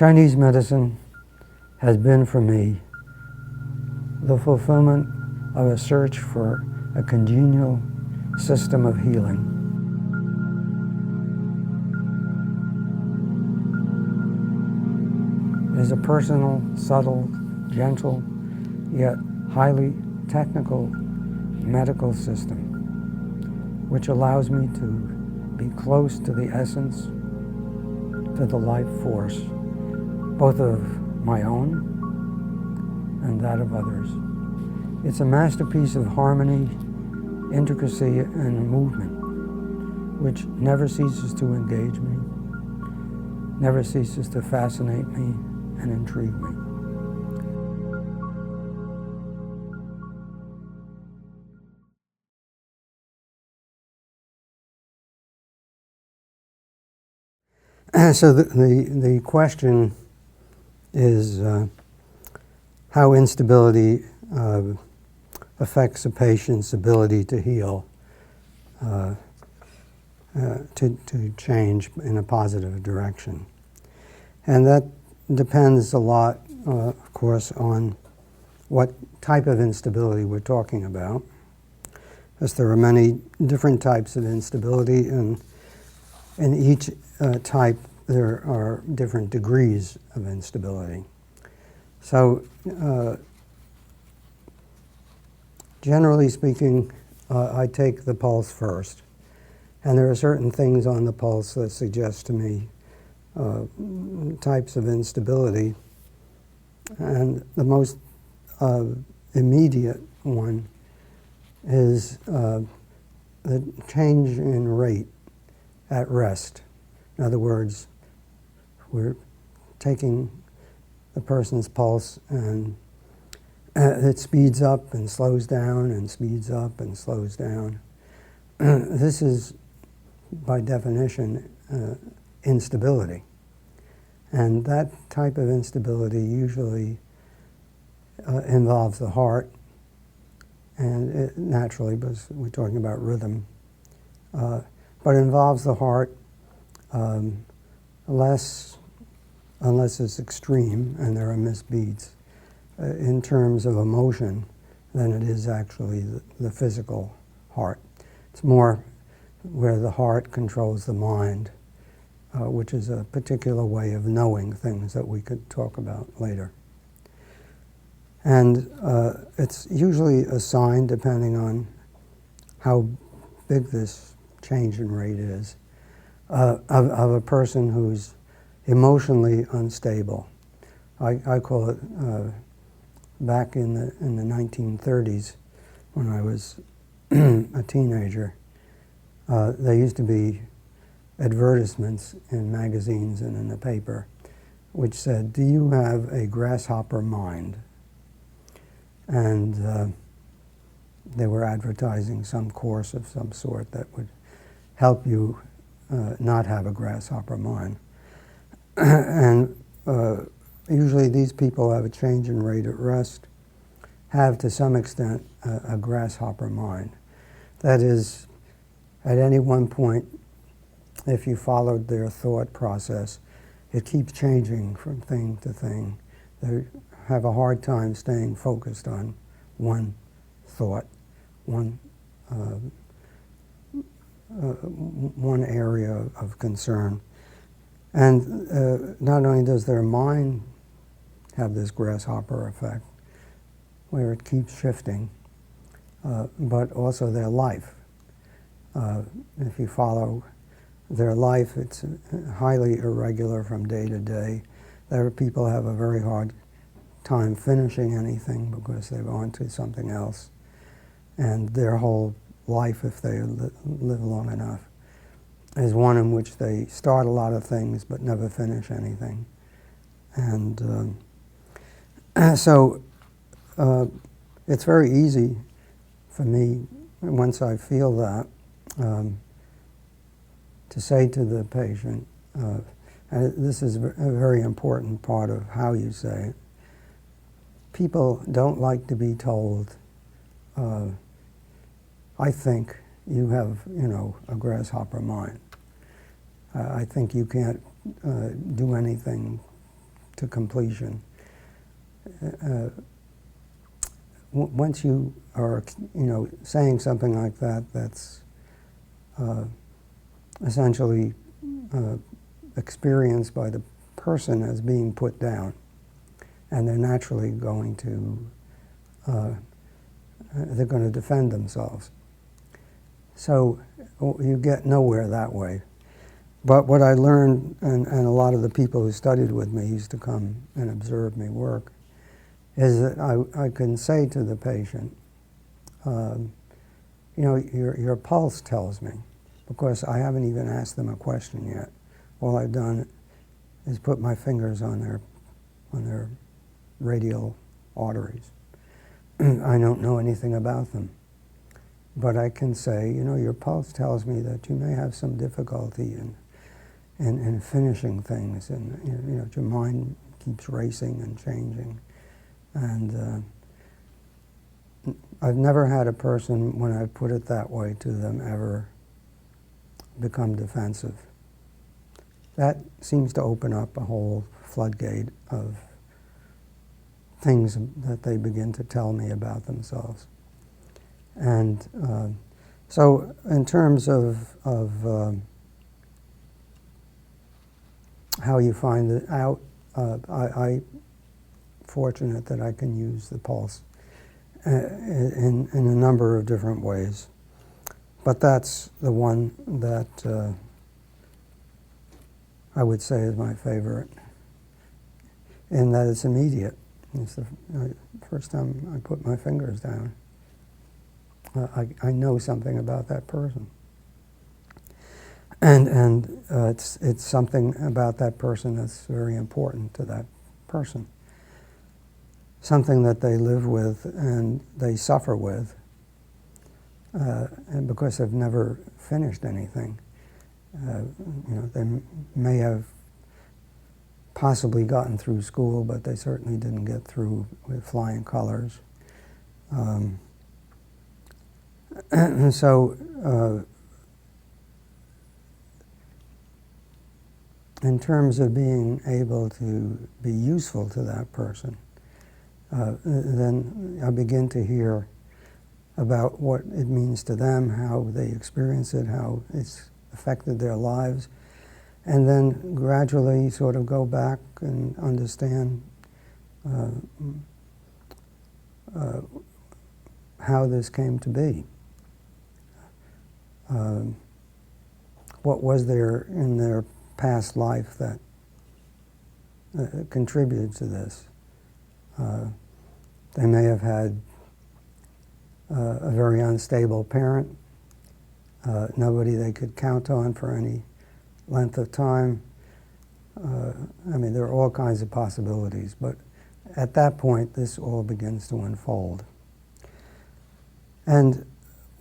Chinese medicine has been for me the fulfillment of a search for a congenial system of healing. It is a personal, subtle, gentle, yet highly technical medical system which allows me to be close to the essence, to the life force, both of my own and that of others. It's a masterpiece of harmony, intricacy, and movement, which never ceases to engage me, never ceases to fascinate me and intrigue me. So the question is how instability affects a patient's ability to heal, to change in a positive direction. And that depends a lot, of course, on what type of instability we're talking about, because there are many different types of instability, and in each type there are different degrees of instability. So generally speaking, I take the pulse first, and there are certain things on the pulse that suggest to me types of instability, and the most immediate one is the change in rate at rest. In other words, we're taking the person's pulse and it speeds up and slows down and speeds up and slows down. This is, by definition, instability. And that type of instability usually involves the heart, and it, naturally, because we're talking about rhythm, but it involves the heart less, unless it's extreme and there are missed beats, in terms of emotion than it is actually the physical heart. It's more where the heart controls the mind, which is a particular way of knowing things that we could talk about later. And it's usually a sign, depending on how big this change in rate is, of a person who's emotionally unstable. I call it, back in the 1930s, when I was a teenager, there used to be advertisements in magazines and in the paper which said, "Do you have a grasshopper mind?" And they were advertising some course of some sort that would help you not have a grasshopper mind. And usually these people have a change in rate at rest, have to some extent a grasshopper mind. That is, at any one point, if you followed their thought process, it keeps changing from thing to thing. They have a hard time staying focused on one thought, one area of concern. And not only does their mind have this grasshopper effect, where it keeps shifting, but also their life. If you follow their life, it's highly irregular from day to day. There are people who have a very hard time finishing anything because they're on to something else. And their whole life, if they live long enough, is one in which they start a lot of things but never finish anything. And so it's very easy for me, once I feel that, to say to the patient, and this is a very important part of how you say it, people don't like to be told, I think you have, a grasshopper mind. I think you can't do anything to completion. Once you are, saying something like that, that's essentially experienced by the person as being put down, and they're naturally going to they're going to defend themselves. So you get nowhere that way. But what I learned, and a lot of the people who studied with me used to come and observe me work, is that I can say to the patient, your pulse tells me, because I haven't even asked them a question yet. All I've done is put my fingers on their radial arteries. I don't know anything about them. But I can say, your pulse tells me that you may have some difficulty in finishing things, and your mind keeps racing and changing. And I've never had a person, when I put it that way to them, ever become defensive. That seems to open up a whole floodgate of things that they begin to tell me about themselves. And so in terms of how you find it out, I'm fortunate that I can use the pulse in a number of different ways. But that's the one that I would say is my favorite, in that it's immediate. It's the first time I put my fingers down, I know something about that person. And it's something about that person that's very important to that person. Something that they live with and they suffer with, and because they've never finished anything. They may have possibly gotten through school, but they certainly didn't get through with flying colors. And so, in terms of being able to be useful to that person, then I begin to hear about what it means to them, how they experience it, how it's affected their lives, and then gradually sort of go back and understand how this came to be. What was there in their past life that contributed to this? They may have had a very unstable parent, nobody they could count on for any length of time. There are all kinds of possibilities, but at that point, this all begins to unfold. And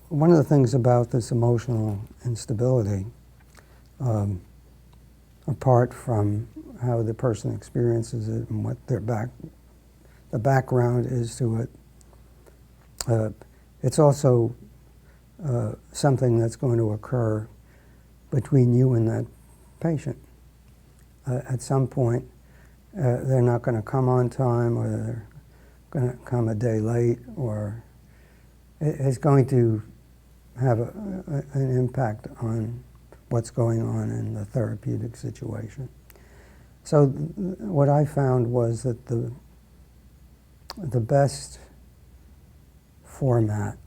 one of the things about this emotional instability, apart from how the person experiences it and what the background is to it, it's also something that's going to occur between you and that patient. At some point, they're not going to come on time, or they're going to come a day late, or it's going to have an impact on what's going on in the therapeutic situation. So what I found was that the best format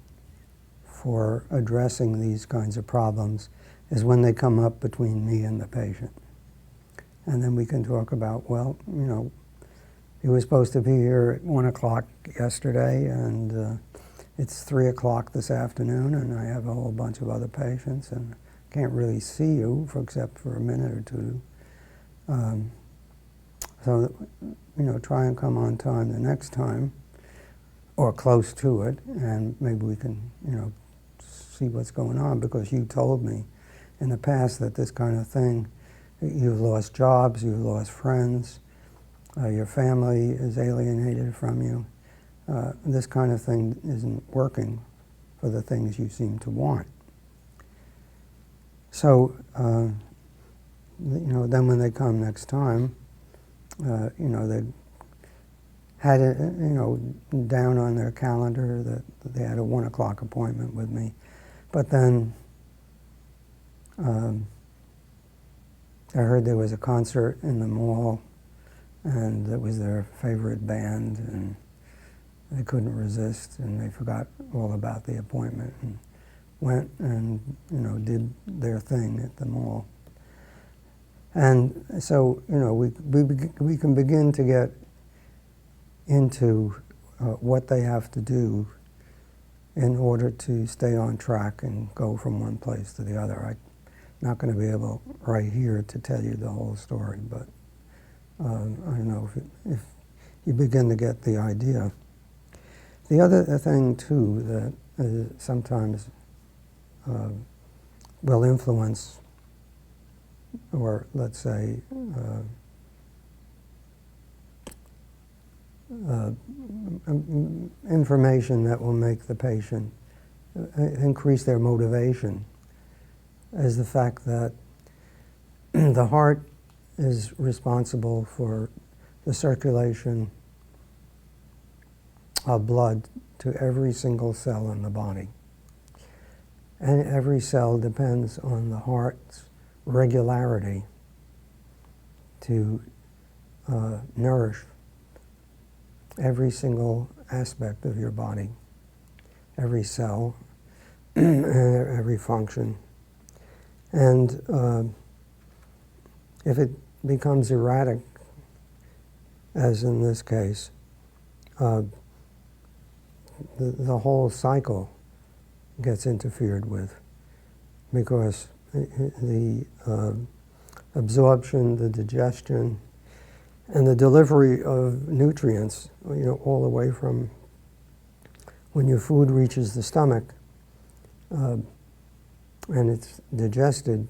for addressing these kinds of problems is when they come up between me and the patient. And then we can talk about, well, he was supposed to be here at 1 o'clock yesterday, and it's 3 o'clock this afternoon, and I have a whole bunch of other patients, and can't really see you except for a minute or two. So, try and come on time the next time, or close to it, and maybe we can, see what's going on, because you told me in the past that this kind of thing, you've lost jobs, you've lost friends, your family is alienated from you. This kind of thing isn't working for the things you seem to want. So, then when they come next time, They had it, down on their calendar that they had a 1 o'clock appointment with me. But then I heard there was a concert in the mall, and it was their favorite band, and they couldn't resist, and they forgot all about the appointment and went and did their thing at the mall. And so we can begin to get into what they have to do in order to stay on track and go from one place to the other. I'm not going to be able right here to tell you the whole story, but I don't know if you begin to get the idea. The other thing too that sometimes will influence, or let's say information that will make the patient increase their motivation, is the fact that the heart is responsible for the circulation of blood to every single cell in the body. And every cell depends on the heart's regularity to nourish every single aspect of your body, every cell, and every function. And if it becomes erratic, as in this case, the whole cycle gets interfered with, because the absorption, the digestion, and the delivery of nutrients, all the way from when your food reaches the stomach and it's digested,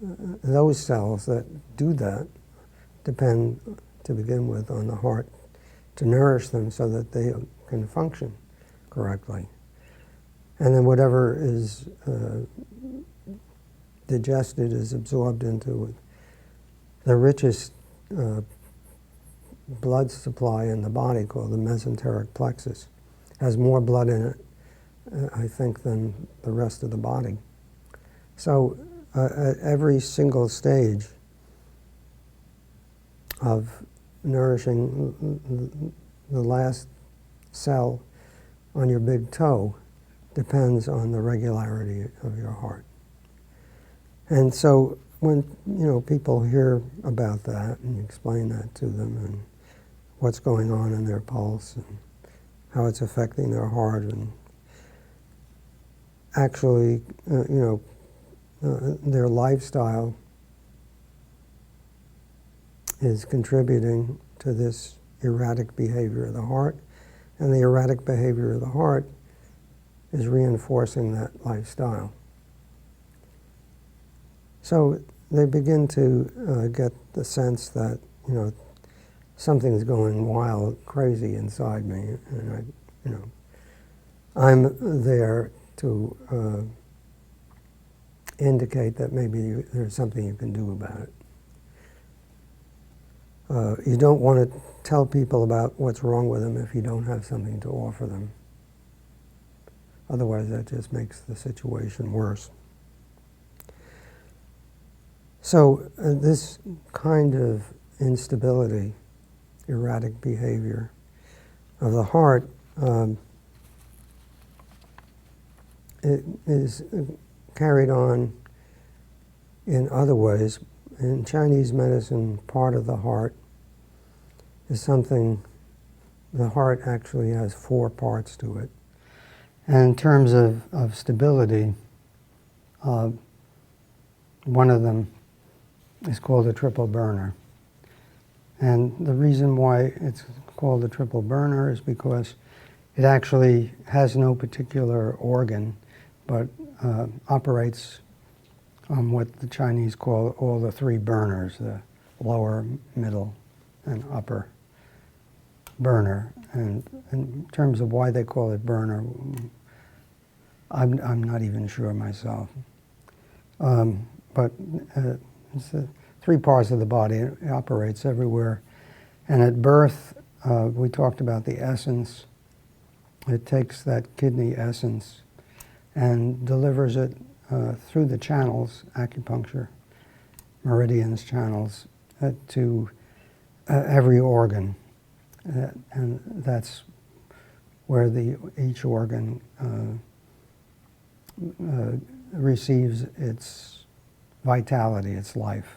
those cells that do that depend, to begin with, on the heart to nourish them so that they can function correctly. And then whatever is digested is absorbed into the richest blood supply in the body, called the mesenteric plexus. Has more blood in it, I think, than the rest of the body. So at every single stage of nourishing the last cell on your big toe depends on the regularity of your heart. And so when people hear about that and you explain that to them and what's going on in their pulse and how it's affecting their heart, and actually their lifestyle is contributing to this erratic behavior of the heart, and the erratic behavior of the heart is reinforcing that lifestyle. So they begin to get the sense that something's going wild, crazy inside me, and I'm there to indicate that maybe there's something you can do about it. You don't want to tell people about what's wrong with them if you don't have something to offer them. Otherwise, that just makes the situation worse. So this kind of instability, erratic behavior of the heart, it is carried on in other ways. In Chinese medicine, part of the heart is something, the heart actually has 4 parts to it. And in terms of stability, one of them is called a triple burner. And the reason why it's called a triple burner is because it actually has no particular organ, but operates on what the Chinese call all the 3 burners, the lower, middle, and upper burner. And in terms of why they call it burner, I'm not even sure myself. But it's 3 parts of the body. It operates everywhere And at birth, we talked about the essence. It takes that kidney essence and delivers it through the channels, acupuncture, meridians, channels, to every organ. And that's where each organ receives its vitality, its life.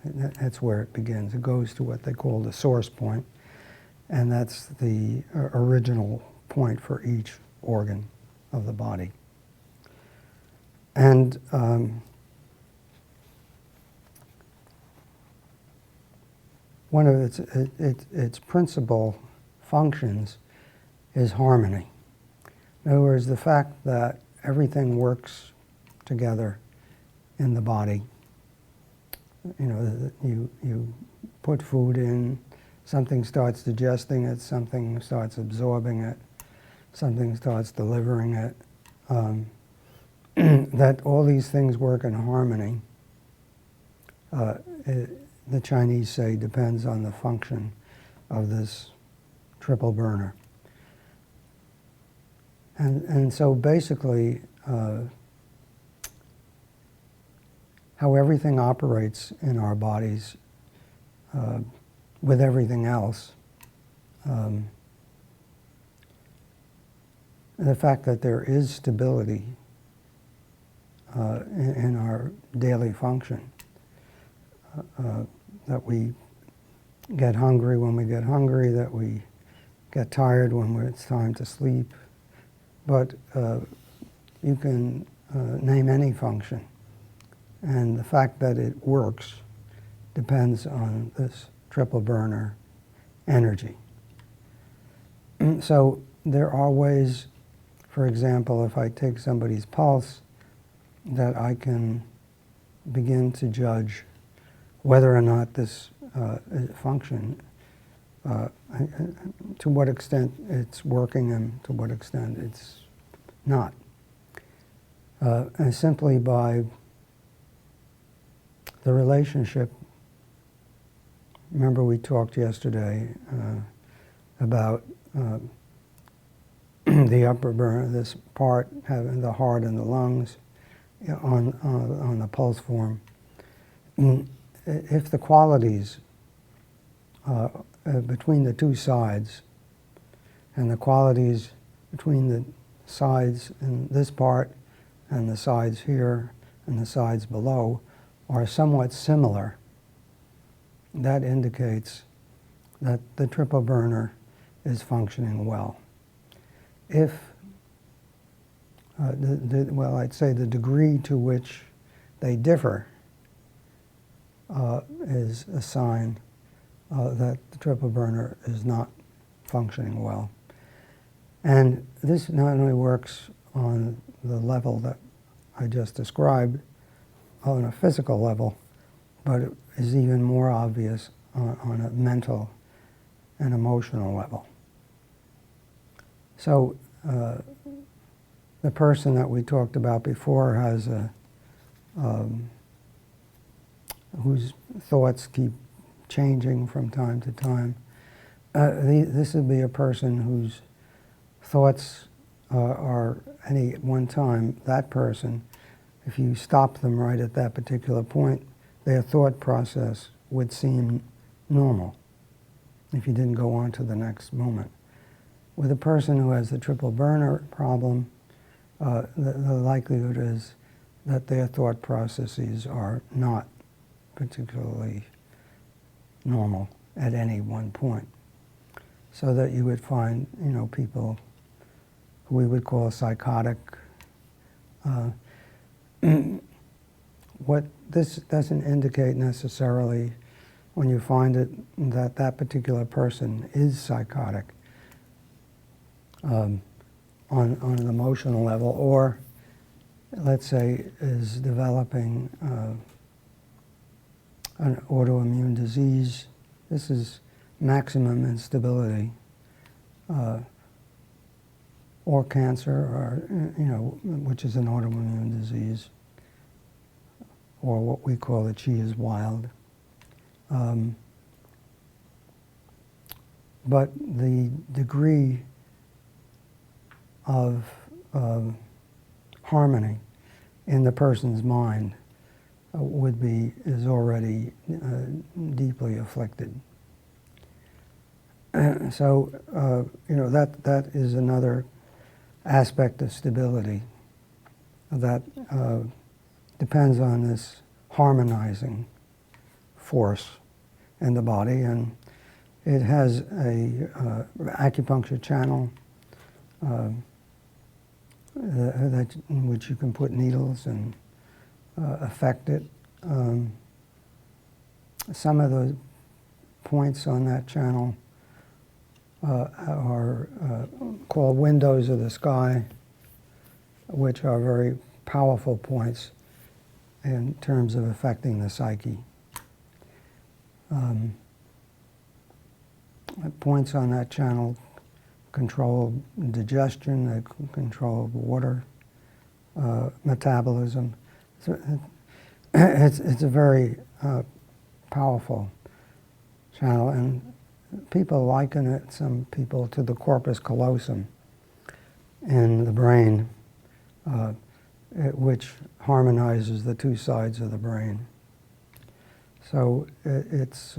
That's where it begins. It goes to what they call the source point, and that's the original point for each organ of the body. And one of its principal functions is harmony. In other words, the fact that everything works together in the body. You know, you put food in, something starts digesting it, something starts absorbing it, something starts delivering it. That all these things work in harmony, the Chinese say, depends on the function of this triple burner. And so basically, how everything operates in our bodies with everything else, the fact that there is stability in our daily function, that we get hungry when we get hungry, that we get tired when it's time to sleep. But you can name any function. And the fact that it works depends on this triple burner energy. So there are ways, for example, if I take somebody's pulse, that I can begin to judge whether or not this function, to what extent it's working and to what extent it's not. And simply by the relationship. Remember we talked yesterday about the upper burner, this part having the heart and the lungs on the pulse form. If the qualities between the two sides and the qualities between the sides in this part and the sides here and the sides below are somewhat similar, that indicates that the triple burner is functioning well. If, well, I'd say the degree to which they differ is a sign that the triple burner is not functioning well. And this not only works on the level that I just described, on a physical level, but it is even more obvious on a mental and emotional level. So the person that we talked about before has whose thoughts keep changing from time to time. This would be a person whose thoughts are any one time, that person, if you stop them right at that particular point, their thought process would seem normal if you didn't go on to the next moment. With a person who has the triple burner problem, the likelihood is that their thought processes are not particularly normal at any one point. So that you would find, you know, people who we would call psychotic. What this doesn't indicate necessarily, when you find it, that that particular person is psychotic on an emotional level, or let's say is developing an autoimmune disease. This is maximum instability, or cancer, or, you know, which is an autoimmune disease, or what we call the chi is wild. but the degree of harmony in the person's mind is already deeply afflicted. So that is another aspect of stability that depends on this harmonizing force in the body, and it has a acupuncture channel in which you can put needles and affect it. Some of the points on that channel are called windows of the sky, which are very powerful points in terms of affecting the psyche. Points on that channel control digestion, they control water metabolism. So it's a very powerful channel, and people liken it, some people, to the corpus callosum in the brain, which harmonizes the two sides of the brain. So it's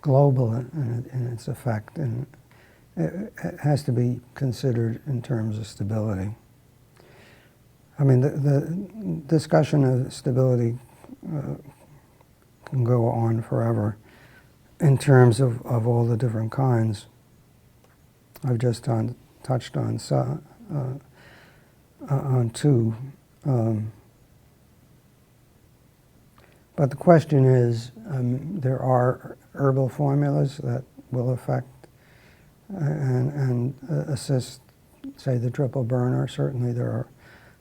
global in its effect, and it has to be considered in terms of stability. I mean, the discussion of stability can go on forever in terms of all the different kinds. I've just touched on two. But the question is, there are herbal formulas that will affect and assist, say, the triple burner. Certainly there are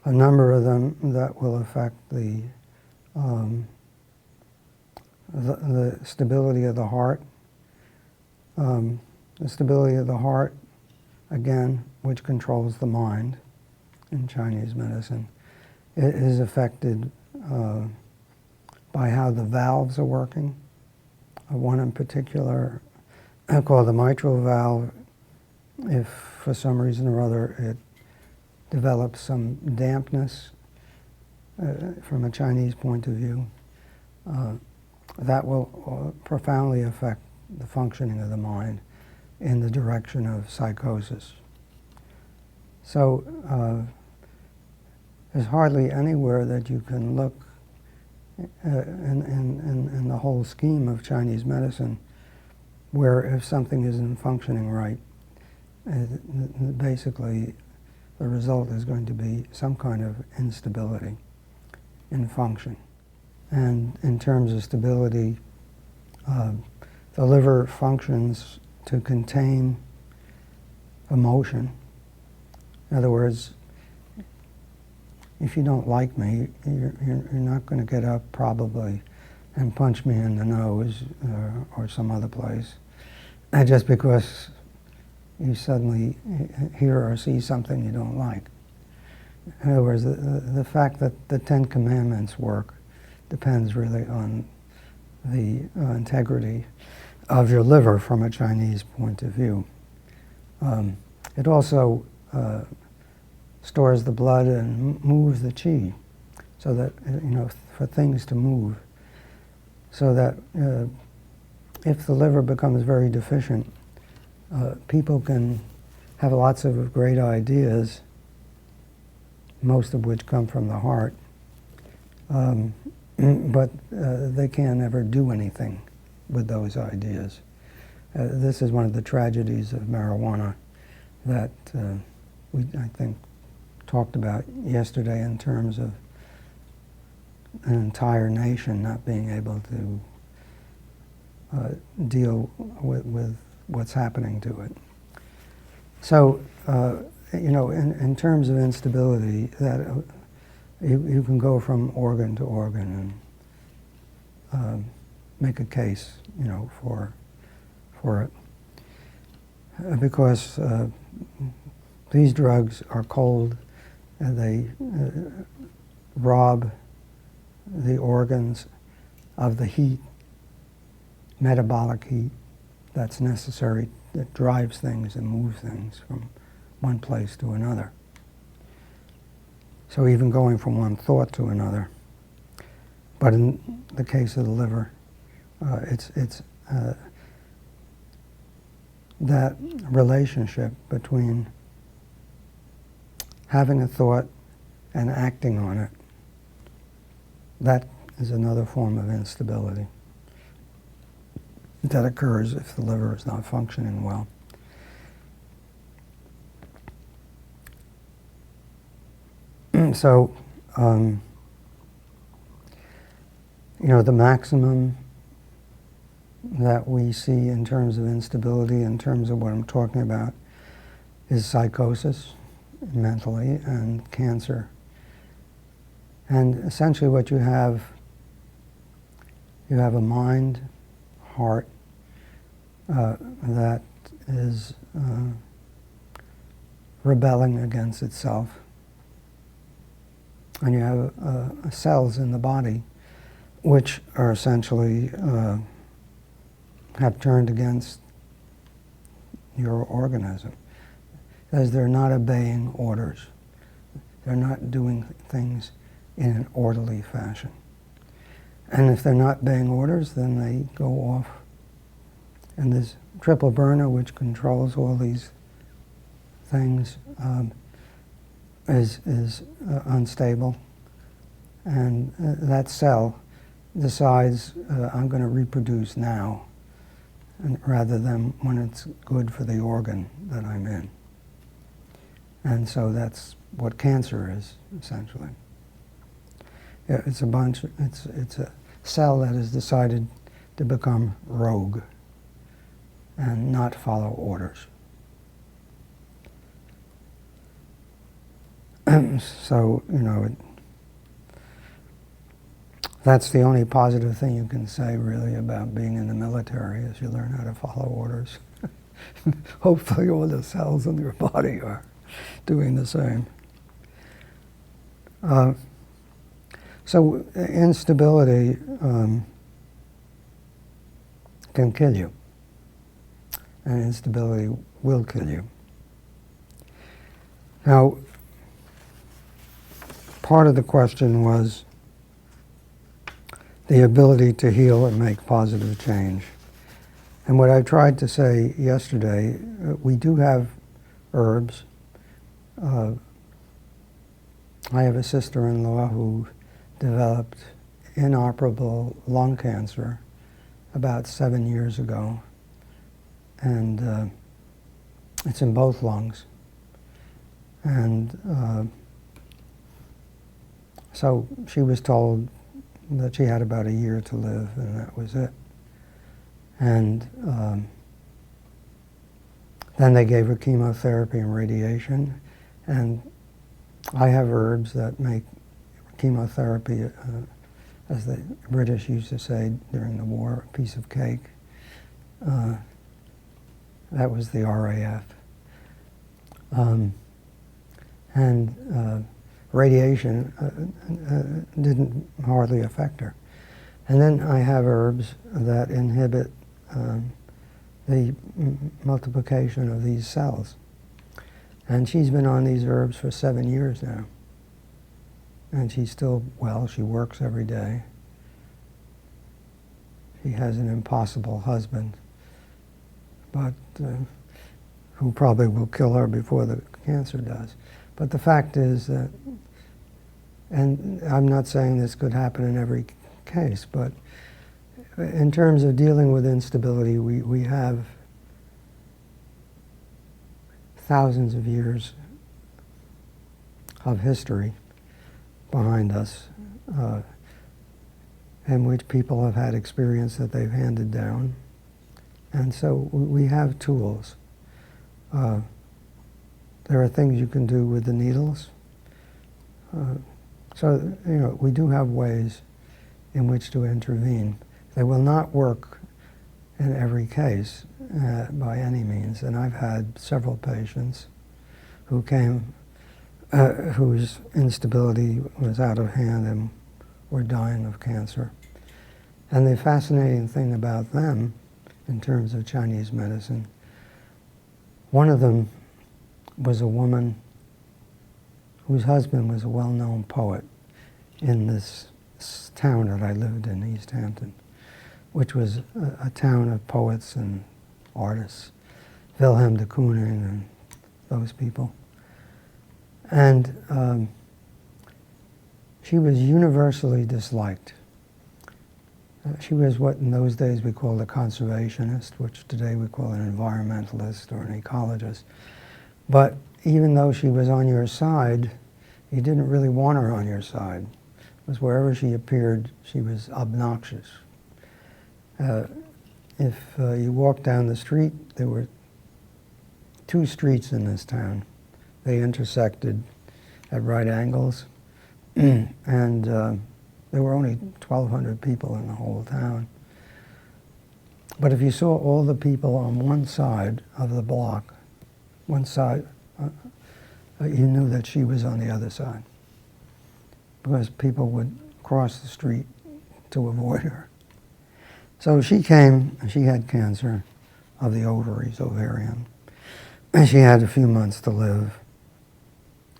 a number of them that will affect the stability of the heart. The stability of the heart, again, which controls the mind in Chinese medicine, it is affected by how the valves are working. One in particular, called the mitral valve, if for some reason or other it develops some dampness from a Chinese point of view, that will profoundly affect the functioning of the mind in the direction of psychosis. So there's hardly anywhere that you can look in the whole scheme of Chinese medicine where if something isn't functioning right, basically the result is going to be some kind of instability in function. And in terms of stability, the liver functions to contain emotion. In other words, if you don't like me, you're not going to get up probably and punch me in the nose or some other place, just because you suddenly hear or see something you don't like. In other words, the fact that the Ten Commandments work depends really on the integrity of your liver from a Chinese point of view. It also stores the blood and moves the qi, so that, for things to move. So that if the liver becomes very deficient, people can have lots of great ideas, most of which come from the heart, but they can't ever do anything with those ideas. This is one of the tragedies of marijuana that we, I think, talked about yesterday in terms of an entire nation not being able to deal with what's happening to it. So, in terms of instability, that you can go from organ to organ and make a case, for it, because these drugs are cold. They rob the organs of the heat, metabolic heat, that's necessary, that drives things and moves things from one place to another. So even going from one thought to another. But in the case of the liver, it's that relationship between having a thought and acting on it. That is another form of instability that occurs if the liver is not functioning well. So, the maximum that we see in terms of instability, in terms of what I'm talking about, is psychosis mentally and cancer. And essentially what you have a mind, heart, that is rebelling against itself. And you have cells in the body which are essentially have turned against your organism. Because they're not obeying orders. They're not doing things in an orderly fashion. And if they're not obeying orders, then they go off. And this triple burner, which controls all these things, is unstable. And that cell decides, I'm going to reproduce now, and rather than when it's good for the organ that I'm in. And so that's what cancer is, essentially. It's a cell that has decided to become rogue and not follow orders. So, that's the only positive thing you can say, really, about being in the military, is you learn how to follow orders. Hopefully all the cells in your body are doing the same. So instability can kill you, and instability will kill you. Now, part of the question was the ability to heal and make positive change. And what I tried to say yesterday, we do have herbs. I have a sister-in-law who developed inoperable lung cancer about 7 years ago. And it's in both lungs. And so she was told that she had about a year to live, and that was it. And then they gave her chemotherapy and radiation. And I have herbs that make chemotherapy, as the British used to say during the war, a piece of cake. That was the RAF. And radiation didn't hardly affect her. And then I have herbs that inhibit the multiplication of these cells. And she's been on these herbs for 7 years now. And she's still well. She works every day. She has an impossible husband, but who probably will kill her before the cancer does. But the fact is that, and I'm not saying this could happen in every case, but in terms of dealing with instability, we have thousands of years of history behind us in which people have had experience that they've handed down. And so we have tools. There are things you can do with the needles. So, we do have ways in which to intervene. They will not work in every case by any means. And I've had several patients who came whose instability was out of hand and were dying of cancer. And the fascinating thing about them in terms of Chinese medicine. One of them was a woman whose husband was a well-known poet in this town that I lived in, East Hampton, which was a town of poets and artists, Wilhelm de Kooning and those people. And she was universally disliked. She was what in those days we called a conservationist, which today we call an environmentalist or an ecologist. But even though she was on your side, you didn't really want her on your side. Because wherever she appeared, she was obnoxious. If you walked down the street, there were 2 streets in this town. They intersected at right angles, and there were only 1,200 people in the whole town. But if you saw all the people on one side of the block, one side, you knew that she was on the other side, because people would cross the street to avoid her. So she came, and she had cancer of the ovaries, ovarian, and she had a few months to live.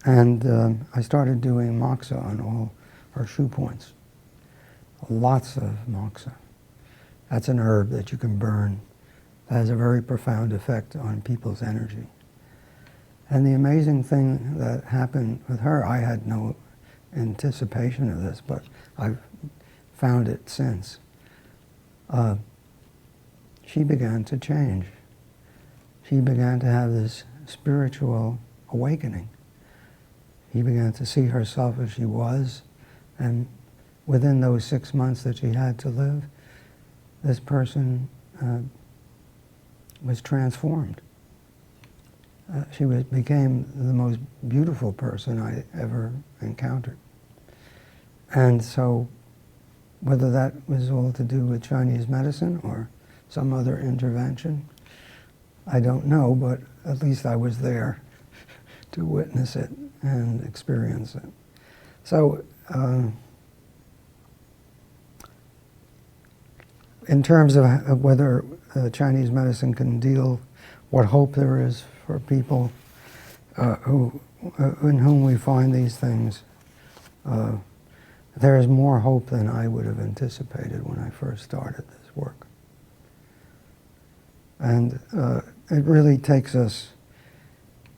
And I started doing moxa on all her shoe points. Lots of moxa. That's an herb that you can burn. That has a very profound effect on people's energy. And the amazing thing that happened with her, I had no anticipation of this, but I've found it since. She began to change. She began to have this spiritual awakening. She began to see herself as she was, and within those 6 months that she had to live, this person was transformed. She became the most beautiful person I ever encountered. And so, whether that was all to do with Chinese medicine or some other intervention, I don't know, but at least I was there to witness it and experience it. So, in terms of whether Chinese medicine can deal, what hope there is for people in whom we find these things, there is more hope than I would have anticipated when I first started this work. And it really takes us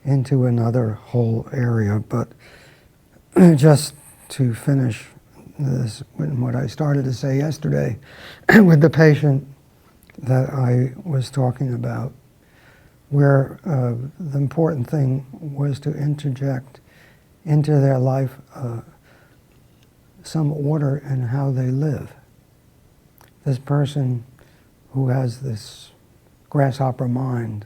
into another whole area, but just to finish this, what I started to say yesterday with the patient that I was talking about, where the important thing was to interject into their life some order in how they live. This person who has this grasshopper mind,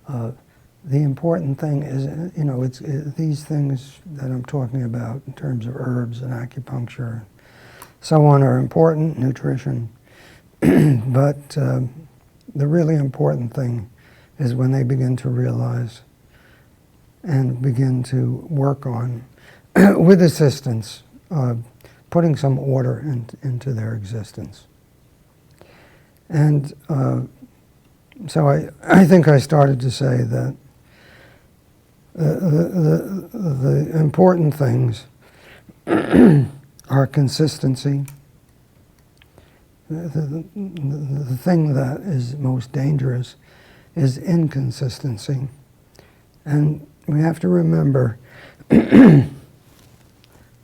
the important thing is, it's these things that I'm talking about in terms of herbs and acupuncture, so on, are important, nutrition, but the really important thing is when they begin to realize and begin to work on, with assistance, putting some order into their existence. And so I think I started to say that the important things are consistency. The thing that is most dangerous is inconsistency. And we have to remember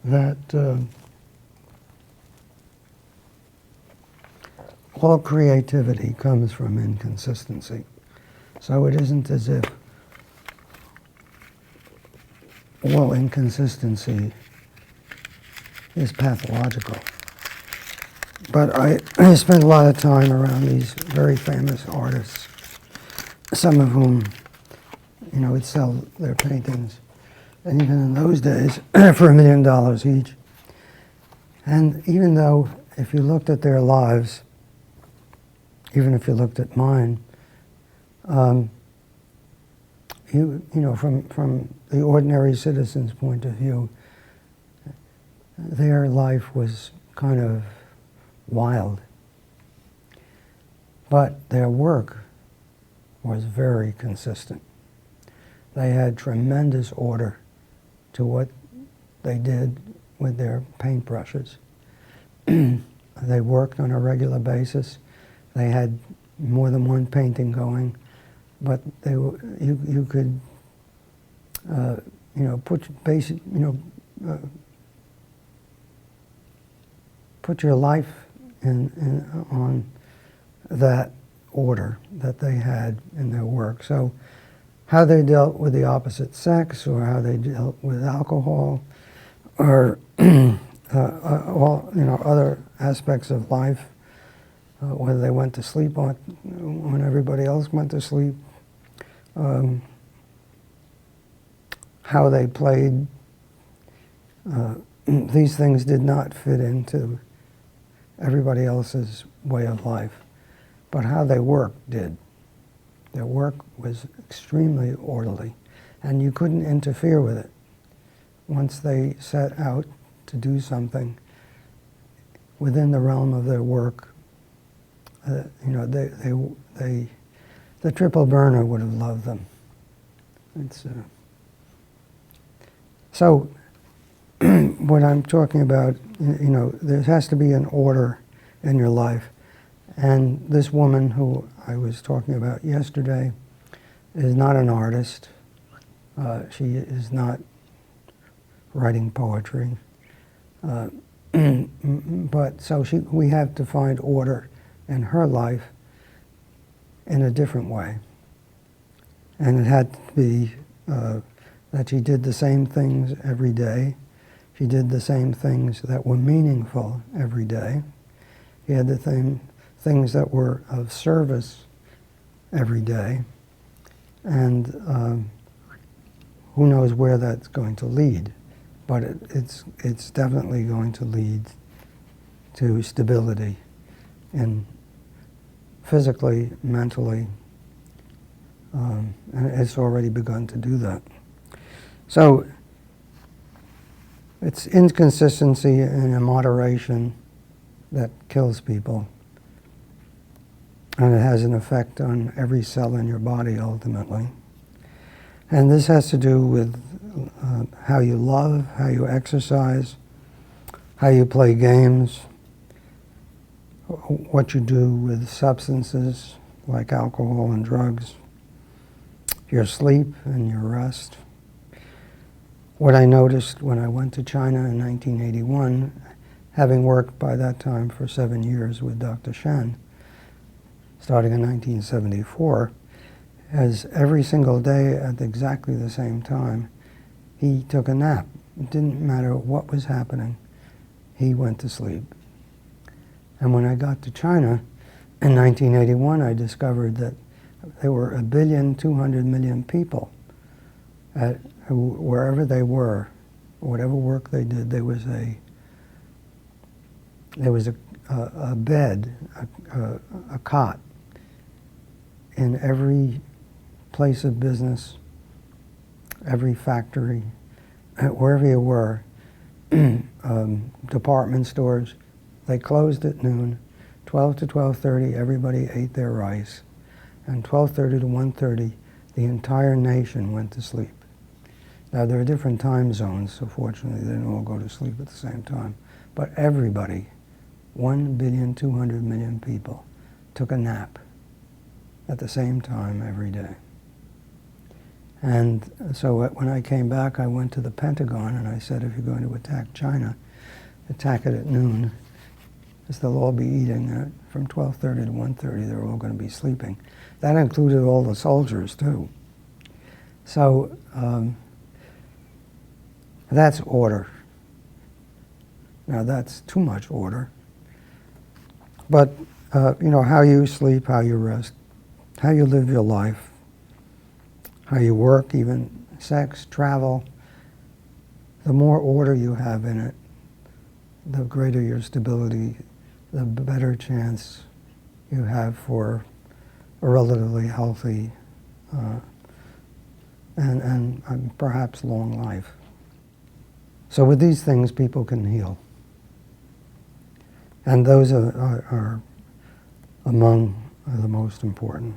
that all creativity comes from inconsistency. So it isn't as if all inconsistency is pathological. But I spent a lot of time around these very famous artists, some of whom, would sell their paintings, and even in those days, for $1 million each. And even though, if you looked at their lives, even if you looked at mine, from the ordinary citizen's point of view, their life was kind of wild. But their work was very consistent. They had tremendous order to what they did with their paintbrushes. They worked on a regular basis. They had more than one painting going, but they were, you could put basic, put your life on that order that they had in their work. So how they dealt with the opposite sex, or how they dealt with alcohol, or all other aspects of life, whether they went to sleep when everybody else went to sleep, how they played. These things did not fit into everybody else's way of life, but how they worked did. Their work was extremely orderly, and you couldn't interfere with it. Once they set out to do something within the realm of their work, the triple burner would have loved them. So what I'm talking about, there has to be an order in your life. And this woman who I was talking about yesterday is not an artist. She is not writing poetry. But so we have to find order in her life in a different way. And it had to be that she did the same things every day. She did the same things that were meaningful every day. She had the same things that were of service every day. And who knows where that's going to lead. But it's definitely going to lead to stability in physically, mentally, and it's already begun to do that. So it's inconsistency and immoderation that kills people, and it has an effect on every cell in your body ultimately. And this has to do with how you love, how you exercise, how you play games, what you do with substances like alcohol and drugs, your sleep and your rest. What I noticed when I went to China in 1981, having worked by that time for 7 years with Dr. Shen, starting in 1974, as every single day at exactly the same time, he took a nap. It didn't matter what was happening, he went to sleep. And when I got to China in 1981, I discovered that there were 1,200,000,000 people wherever they were, whatever work they did, there was a bed, a cot in every place of business, every factory, wherever you were, department stores. They closed at noon. 12 to 12:30, everybody ate their rice. And 12:30 to 1:30, the entire nation went to sleep. Now, there are different time zones, so fortunately they didn't all go to sleep at the same time. But everybody, 1,200,000,000 people, took a nap at the same time every day. And so when I came back, I went to the Pentagon and I said, if you're going to attack China, attack it at noon, because they'll all be eating. From 12:30 to 1:30, they're all going to be sleeping. That included all the soldiers, too. So that's order. Now, that's too much order. But, how you sleep, how you rest, how you live your life, how you work, even sex, travel, the more order you have in it, the greater your stability, the better chance you have for a relatively healthy and perhaps long life. So with these things, people can heal. And those are among are the most important.